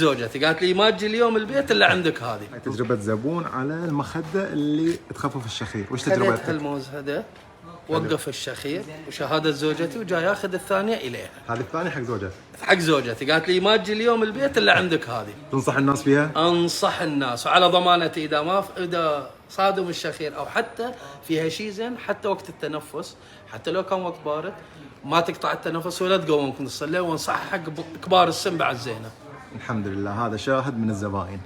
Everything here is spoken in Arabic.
زوجتي، قالت لي ما تجي اليوم البيت الا عندك هذه. هاي تجربة زبون على المخدة اللي تخفف الشخير. وش خذيت تجربتك؟ هالموزهده، وقف الشخير وشهادة زوجتي وجاي ياخذ الثانية إليها. هذه الثانية حق زوجتك؟ حق زوجتي، قالت لي ما تجي اليوم البيت إلا عندك هذه. تنصح الناس فيها؟ أنصح الناس وعلى ضمانتي إذا صادم الشخير أو حتى فيها شيء زين، حتى وقت التنفس، حتى لو كان وقت بارد ما تقطع التنفس ولا تقوم تصلي، وانصح حق كبار السن بعد زينة. الحمد لله، هذا شاهد من الزباين.